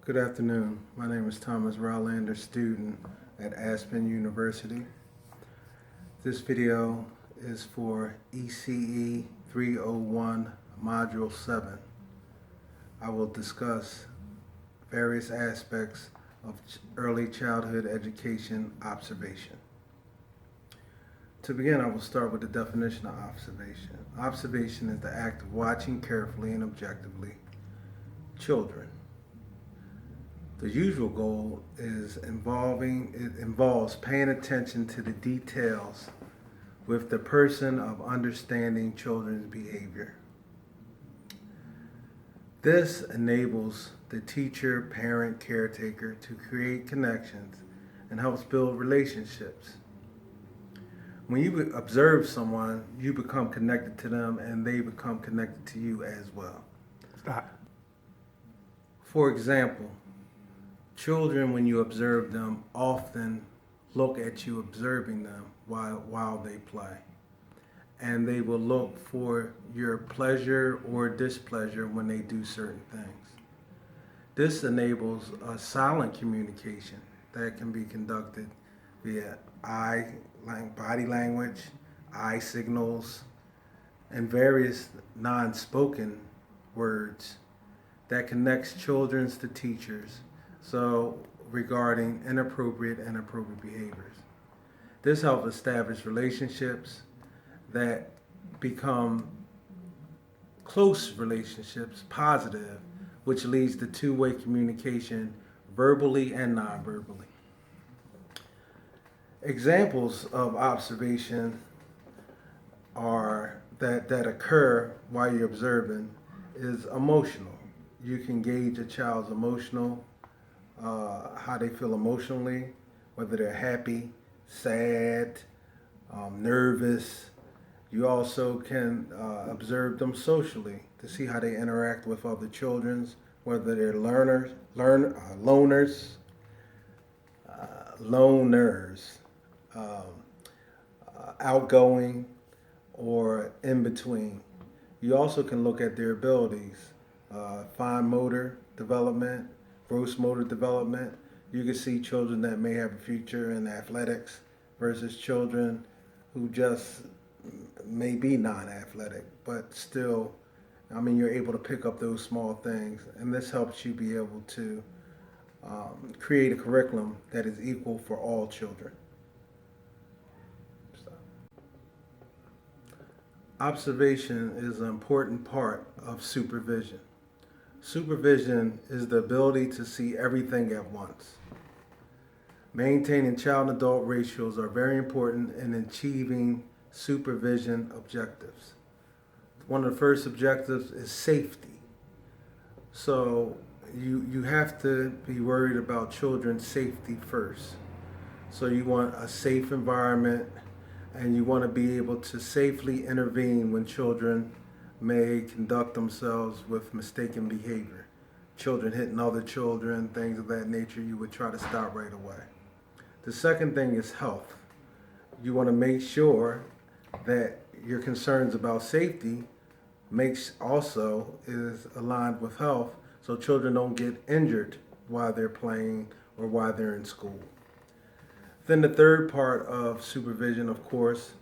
Good afternoon. My name is Thomas Rylander, student at Aspen University. This video is for ECE 301 Module 7. I will discuss various aspects of early childhood education observation. To begin, I will start with the definition of observation. Observation is the act of watching carefully and objectively children. The usual goal involves paying attention to the details with the person of understanding children's behavior. This enables the teacher, parent, caretaker to create connections and helps build relationships. When you observe someone, you become connected to them and they become connected to you as well. For example, children, when you observe them, often look at you observing them while they play. And they will look for your pleasure or displeasure when they do certain things. This enables a silent communication that can be conducted via body language, eye signals, and various non-spoken words that connects children to teachers. So regarding inappropriate and appropriate behaviors. This helps establish relationships that become close relationships, positive, which leads to two-way communication verbally and non-verbally. Examples of observation are that occur while you're observing is emotional. You can gauge a child's how they feel emotionally, whether they're happy, sad, nervous. You also can observe them socially to see how they interact with other children, whether they're loners, outgoing, or in between. You also can look at their abilities, fine motor development, gross motor development. You can see children that may have a future in athletics versus children who just may be non-athletic, but still, you're able to pick up those small things. And this helps you be able to create a curriculum that is equal for all children. Observation is an important part of supervision. Supervision is the ability to see everything at once. Maintaining child-adult ratios are very important in achieving supervision objectives. One of the first objectives is safety. So you have to be worried about children's safety first. So you want a safe environment and you want to be able to safely intervene when children may conduct themselves with mistaken behavior. Children hitting other children, things of that nature, you would try to stop right away. The second thing is health. You want to make sure that your concerns about safety is aligned with health so children don't get injured while they're playing or while they're in school. Then the third part of supervision, of course,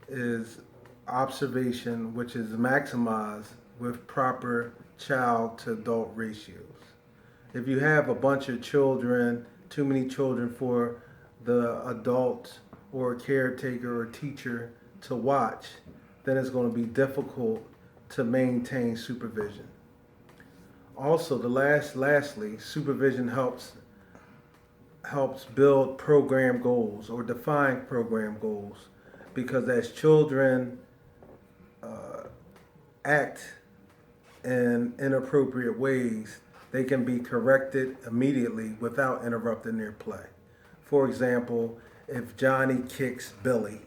is observation, which is maximized with proper child to adult ratios. If you have a bunch of children, too many children for the adult or caretaker or teacher to watch, then it's going to be difficult to maintain supervision. Also, lastly, supervision helps build program goals or define program goals, because as children act in inappropriate ways, they can be corrected immediately without interrupting their play. For example, if Johnny kicks Billy,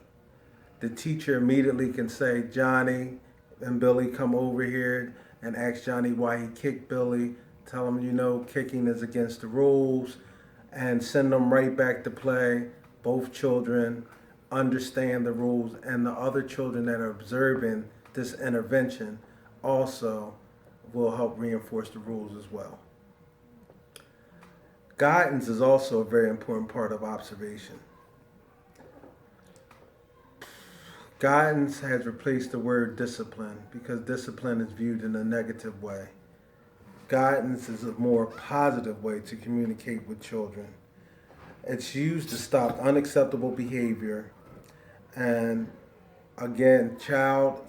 the teacher immediately can say, Johnny and Billy, come over here, and ask Johnny why he kicked Billy. Tell him, kicking is against the rules, and send them right back to play. Both children understand the rules, and the other children that are observing this intervention also will help reinforce the rules as well. Guidance is also a very important part of observation. Guidance has replaced the word discipline because discipline is viewed in a negative way. Guidance is a more positive way to communicate with children. It's used to stop unacceptable behavior, and again, child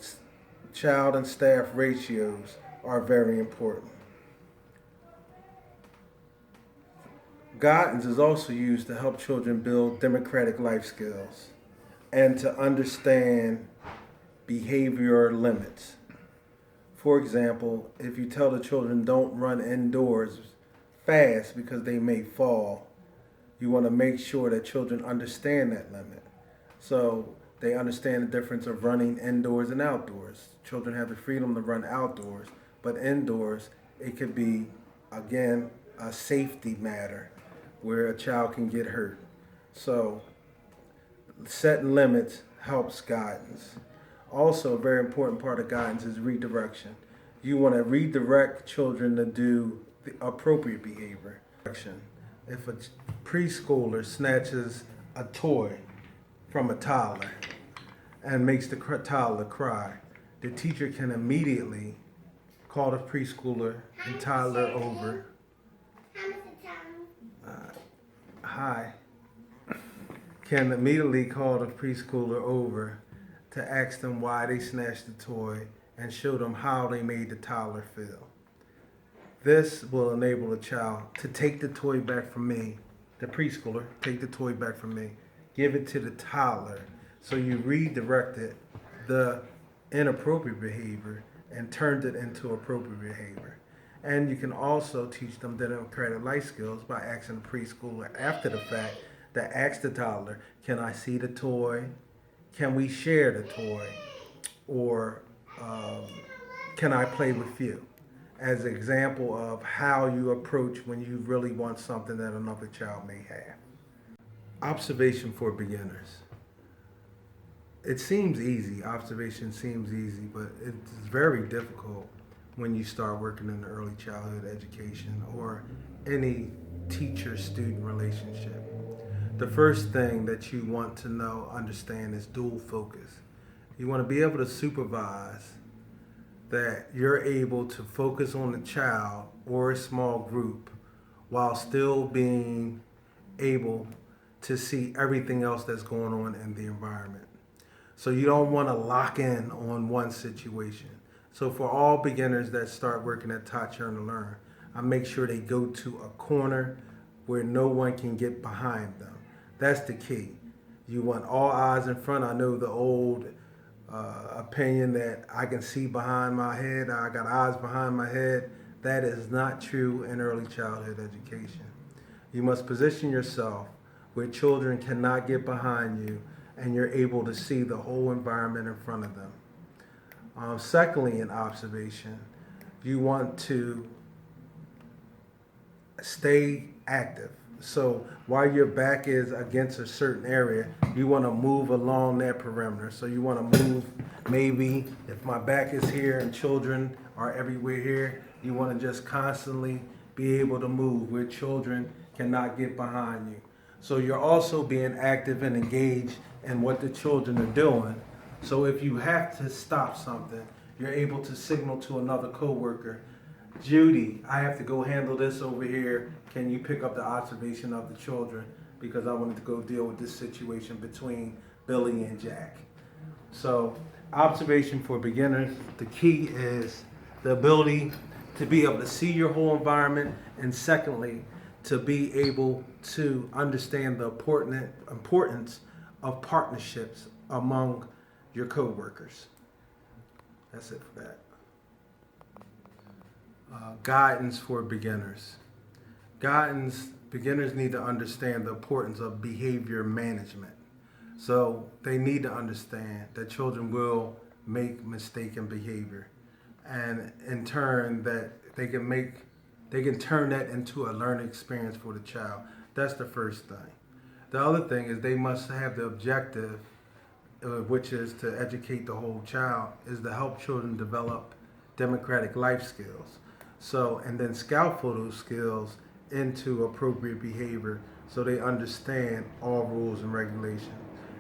and staff ratios are very important. Guidance is also used to help children build democratic life skills and to understand behavior limits. For example, if you tell the children don't run indoors fast because they may fall, you want to make sure that children understand that limit. So they understand the difference of running indoors and outdoors. Children have the freedom to run outdoors, but indoors it could be, again, a safety matter where a child can get hurt. So setting limits helps guidance. Also, a very important part of guidance is redirection. You want to redirect children to do the appropriate behavior. If a preschooler snatches a toy from a toddler and makes the toddler cry, the teacher can immediately call the preschooler and toddler over. Can immediately call the preschooler over to ask them why they snatched the toy and show them how they made the toddler feel. This will enable the child to take the toy back from me, the preschooler, take the toy back from me, give it to the toddler, so you redirected the inappropriate behavior and turned it into appropriate behavior. And you can also teach them democratic life skills by asking the preschooler after the fact to ask the toddler, can I see the toy? Can we share the toy? Or can I play with you? As an example of how you approach when you really want something that another child may have. Observation for beginners. It seems easy, observation seems easy, but it's very difficult when you start working in the early childhood education or any teacher-student relationship. The first thing that you want to know, understand is dual focus. You want to be able to supervise that you're able to focus on the child or a small group while still being able to see everything else that's going on in the environment. So you don't want to lock in on one situation. So for all beginners that start working at Touch Learn to Learn, I make sure they go to a corner where no one can get behind them. That's the key. You want all eyes in front. I know the old opinion that I can see behind my head, I got eyes behind my head. That is not true in early childhood education. You must position yourself where children cannot get behind you and you're able to see the whole environment in front of them. Secondly, in observation, you want to stay active. So while your back is against a certain area, you want to move along that perimeter. So you want to move, maybe if my back is here and children are everywhere here, you want to just constantly be able to move where children cannot get behind you. So you're also being active and engaged in what the children are doing. So if you have to stop something, you're able to signal to another coworker, Judy, I have to go handle this over here. Can you pick up the observation of the children? Because I wanted to go deal with this situation between Billy and Jack. So observation for beginners, the key is the ability to be able to see your whole environment, and secondly, to be able to understand the importance of partnerships among your coworkers. That's it for that. Guidance for beginners. Beginners need to understand the importance of behavior management. So they need to understand that children will make mistaken behavior, and in turn that they can turn that into a learning experience for the child. That's the first thing. The other thing is they must have the objective, which is to educate the whole child, is to help children develop democratic life skills. So, and then scaffold those skills into appropriate behavior so they understand all rules and regulations.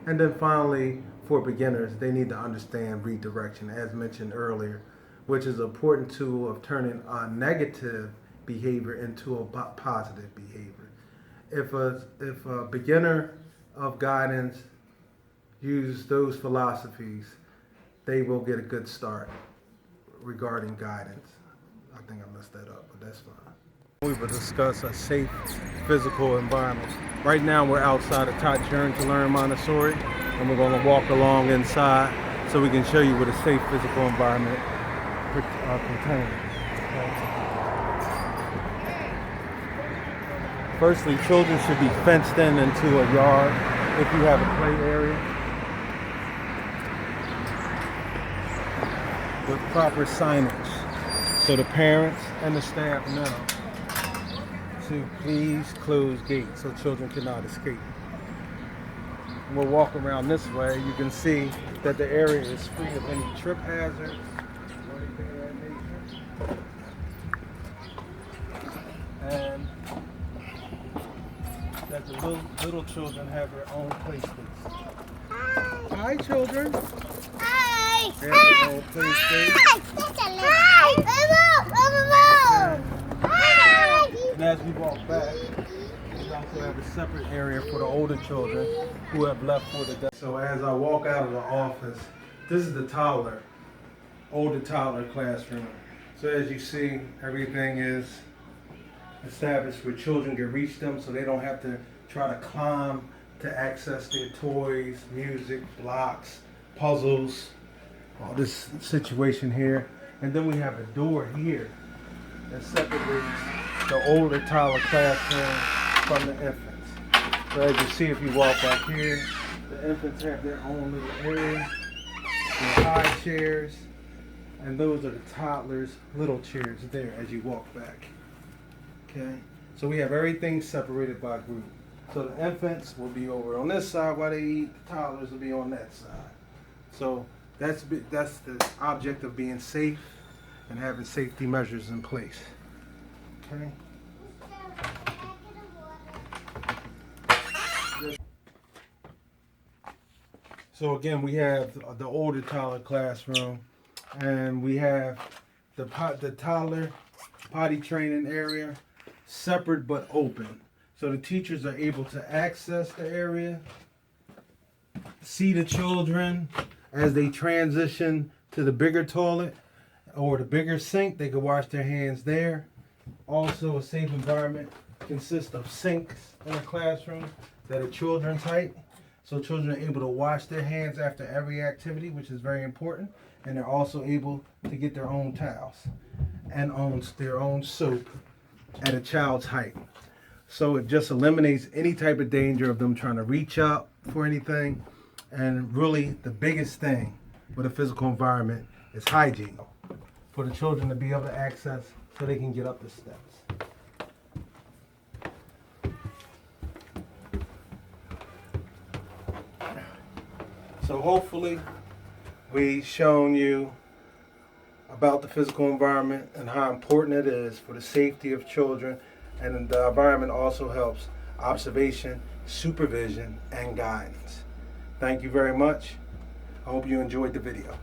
And then finally, for beginners, they need to understand redirection, as mentioned earlier, which is an important tool of turning a negative behavior into a positive behavior. If a beginner of guidance use those philosophies, they will get a good start regarding guidance. I think I messed that up, but that's fine. We will discuss a safe physical environment. Right now we're outside of Tot Journey to Learn Montessori, and we're going to walk along inside so we can show you what a safe physical environment contains. Firstly, children should be fenced in into a yard if you have a play area with proper signage so the parents and the staff know to please close gates so children cannot escape. And we'll walk around this way. You can see that the area is free of any trip hazards or anything of that nature. And that the little children have their own play space. Hi, children. Hi. They have their own play space. And as we walk back, we also have a separate area for the older children who have left for the day. So as I walk out of the office, this is the older toddler classroom. So as you see, everything is established where children can reach them so they don't have to try to climb to access their toys, music, blocks, puzzles, all this situation here. And then we have a door here that separates the older toddler classroom from the infants. So as you see, if you walk back here, the infants have their own little area, their high chairs, and those are the toddlers' little chairs there as you walk back. Okay, so we have everything separated by group. So the infants will be over on this side while they eat. The toddlers will be on that side. So that's the object of being safe and having safety measures in place. Okay. So again, we have the older toddler classroom, and we have the toddler potty training area, separate but open. So the teachers are able to access the area, see the children as they transition to the bigger toilet or the bigger sink. They can wash their hands there. Also, a safe environment consists of sinks in a classroom that are children's height. So children are able to wash their hands after every activity, which is very important. And they're also able to get their own towels and their own soap at a child's height. So it just eliminates any type of danger of them trying to reach up for anything. And really, the biggest thing with a physical environment is hygiene for the children to be able to access so they can get up the steps. So hopefully we've shown you about the physical environment and how important it is for the safety of children, and the environment also helps observation, supervision, and guidance. Thank you very much. I hope you enjoyed the video.